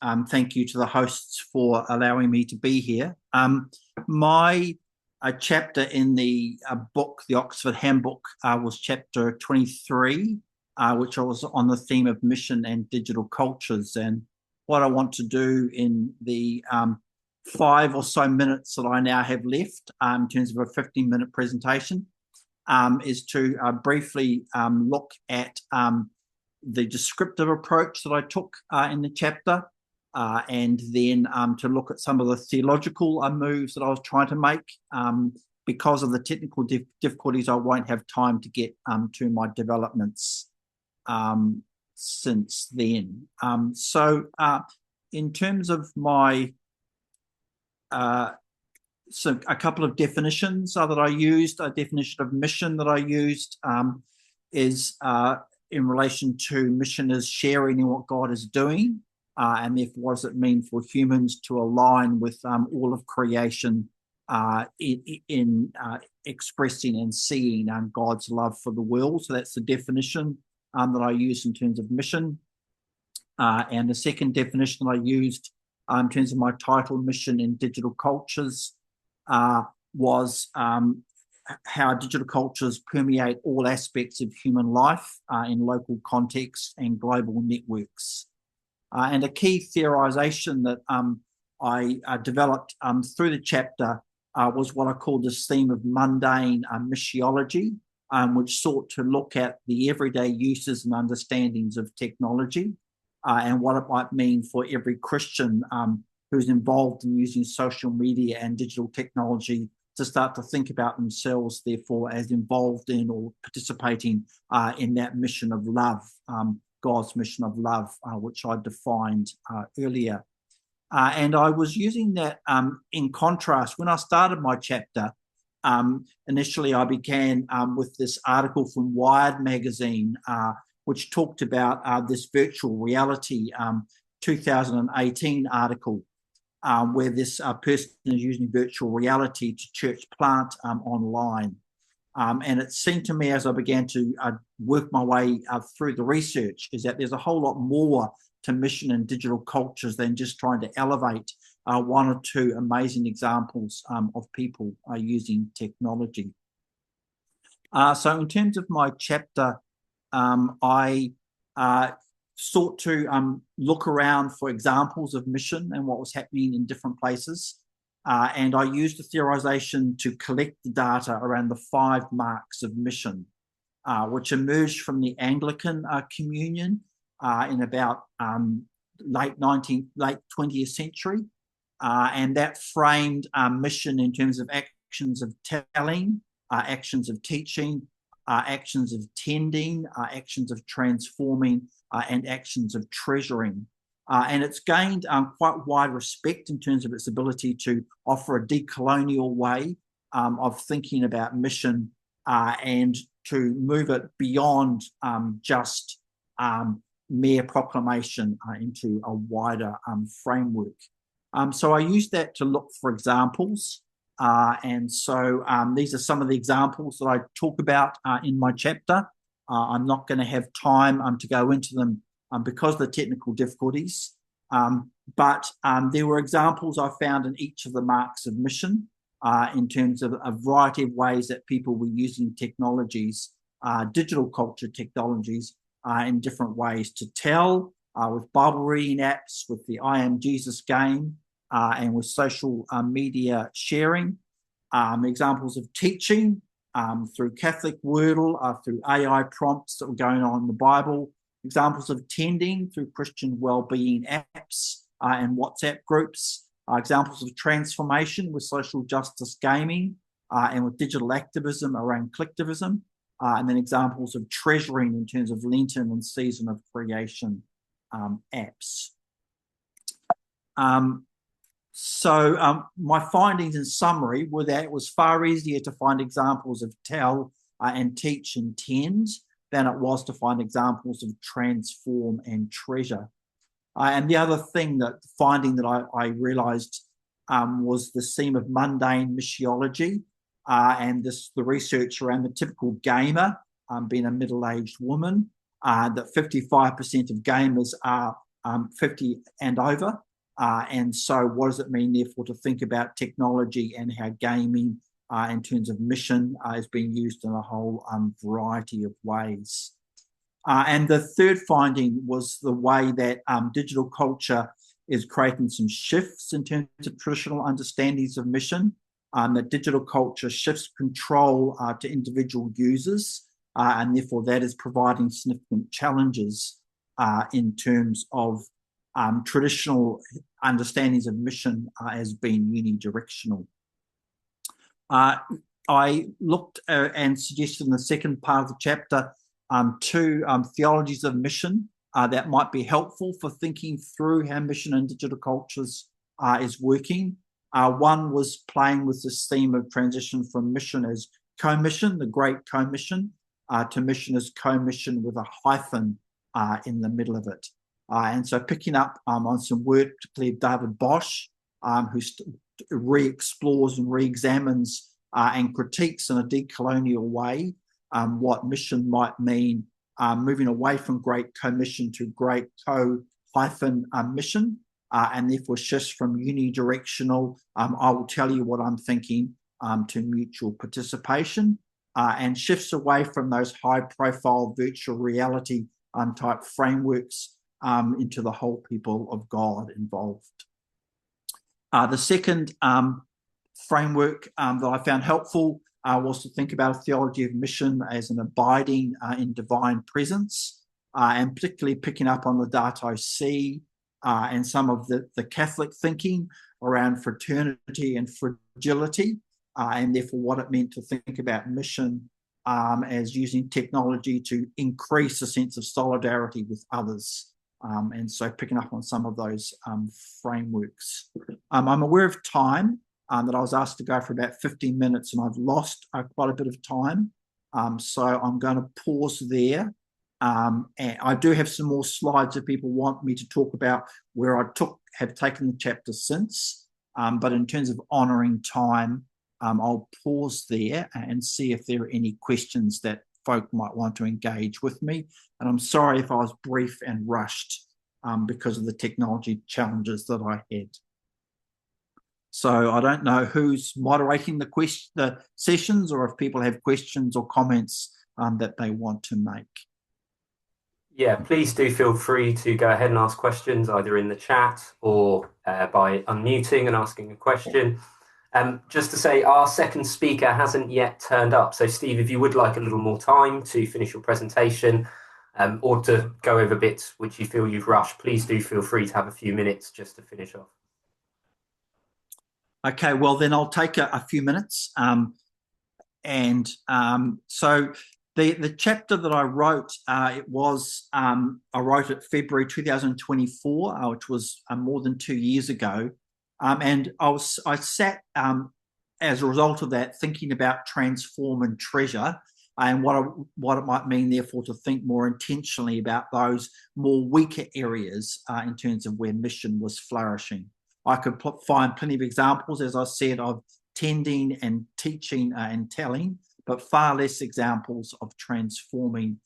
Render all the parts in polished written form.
and thank you to the hosts for allowing me to be here. My chapter in the book, the Oxford Handbook, was chapter 23, which was on the theme of mission and digital cultures. And what I want to do in the 5 or so minutes that I now have left, in terms of a 15-minute presentation, is to briefly look at the descriptive approach that I took in the chapter, and then to look at some of the theological moves that I was trying to make. Because of the technical difficulties, I won't have time to get to my developments since then. So in terms of my so a couple of definitions that I used. A definition of mission that I used is in relation to mission as sharing in what God is doing, and therefore what does it mean for humans to align with all of creation in expressing and seeing God's love for the world. So that's the definition that I used in terms of mission. And the second definition that I used in terms of my title, Mission in Digital Cultures, was how digital cultures permeate all aspects of human life in local contexts and global networks. And a key theorization that I developed through the chapter was what I called this theme of mundane missiology, which sought to look at the everyday uses and understandings of technology and what it might mean for every Christian who's involved in using social media and digital technology to start to think about themselves, therefore, as involved in or participating in that mission of love, God's mission of love, which I defined earlier. And I was using that in contrast. When I started my chapter, initially I began with this article from Wired magazine, which talked about this virtual reality 2018 article, where this person is using virtual reality to church plant online. And it seemed to me as I began to work my way through the research is that there's a whole lot more to mission and digital cultures than just trying to elevate one or two amazing examples of people using technology. So in terms of my chapter, I sought to look around for examples of mission and what was happening in different places. And I used the theorization to collect the data around the 5 marks of mission, which emerged from the Anglican Communion in about late 20th century. And that framed mission in terms of actions of telling, actions of teaching, actions of tending, actions of transforming, and actions of treasuring. And it's gained quite wide respect in terms of its ability to offer a decolonial way of thinking about mission and to move it beyond just mere proclamation into a wider framework. So I used that to look for examples. And so these are some of the examples that I talk about in my chapter. I'm not going to have time to go into them because of the technical difficulties. But there were examples I found in each of the marks of mission in terms of a variety of ways that people were using technologies, digital culture technologies, in different ways to tell, with Bible reading apps, with the I Am Jesus game, and with social media sharing. Examples of teaching through Catholic Wordle, through AI prompts that were going on in the Bible. Examples of tending through Christian wellbeing apps and WhatsApp groups. Examples of transformation with social justice gaming and with digital activism around collectivism. And then examples of treasuring in terms of Lenten and season of creation apps. So my findings in summary were that it was far easier to find examples of tell and teach and tend than it was to find examples of transform and treasure. And the other thing, that finding that I realised was the theme of mundane missiology and the research around the typical gamer being a middle-aged woman, that 55% of gamers are 50 and over. And so what does it mean, therefore, to think about technology and how gaming in terms of mission is being used in a whole variety of ways. And the third finding was the way that digital culture is creating some shifts in terms of traditional understandings of mission. That digital culture shifts control to individual users, and therefore that is providing significant challenges in terms of traditional understandings of mission as being unidirectional. I looked and suggested in the second part of the chapter two theologies of mission that might be helpful for thinking through how mission in digital cultures is working. One was playing with this theme of transition from mission as commission, the great commission, to mission as commission with a hyphen in the middle of it. And so picking up on some work, particularly David Bosch, who re-explores and re-examines and critiques in a decolonial way what mission might mean, moving away from great commission to great co-mission, and therefore shifts from unidirectional, I will tell you what I'm thinking, to mutual participation, and shifts away from those high-profile virtual reality type frameworks into the whole people of God involved. The second framework that I found helpful was to think about a theology of mission as an abiding in divine presence, and particularly picking up on the Dato Si and some of the Catholic thinking around fraternity and fragility, and therefore what it meant to think about mission as using technology to increase a sense of solidarity with others. And so picking up on some of those frameworks. I'm aware of time, that I was asked to go for about 15 minutes, and I've lost quite a bit of time. So I'm going to pause there. And I do have some more slides if people want me to talk about where I have taken the chapter since. But in terms of honouring time, I'll pause there and see if there are any questions that folk might want to engage with me. And I'm sorry if I was brief and rushed because of the technology challenges that I had. So I don't know who's moderating the sessions, or if people have questions or comments that they want to make. Yeah, please do feel free to go ahead and ask questions either in the chat or by unmuting and asking a question. Just to say, our second speaker hasn't yet turned up. So Steve, if you would like a little more time to finish your presentation or to go over bits which you feel you've rushed, please do feel free to have a few minutes just to finish off. Okay, well then I'll take a few minutes. So the chapter that I wrote, I wrote it February 2024, which was more than 2 years ago. And I sat as a result of that thinking about transform and treasure, and what it might mean, therefore, to think more intentionally about those more weaker areas in terms of where mission was flourishing. I could find plenty of examples, as I said, of tending and teaching and telling, but far less examples of transforming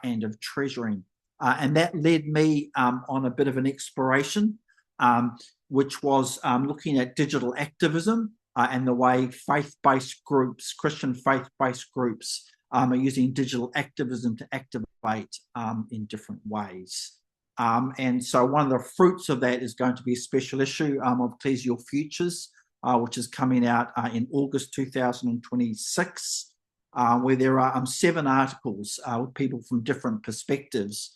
and of treasuring. And that led me on a bit of an exploration, which was looking at digital activism and the way faith-based groups, Christian faith-based groups, are using digital activism to activate in different ways. And so one of the fruits of that is going to be a special issue of Ecclesial Futures, which is coming out in August 2026, where there are 7 articles with people from different perspectives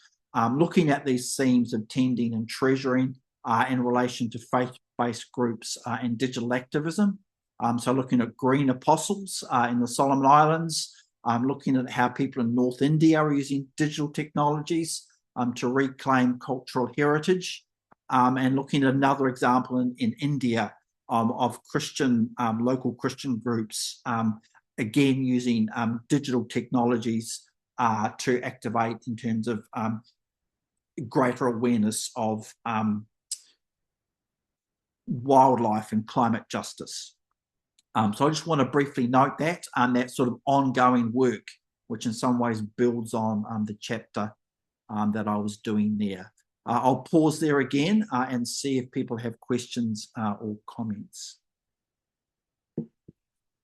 looking at these themes of tending and treasuring in relation to faith-based groups and digital activism. So looking at green apostles in the Solomon Islands, looking at how people in North India are using digital technologies to reclaim cultural heritage, and looking at another example in India of Christian, local Christian groups, again using digital technologies to activate in terms of greater awareness of wildlife and climate justice. So I just want to briefly note that sort of ongoing work, which in some ways builds on the chapter that I was doing there. I'll pause there again and see if people have questions or comments.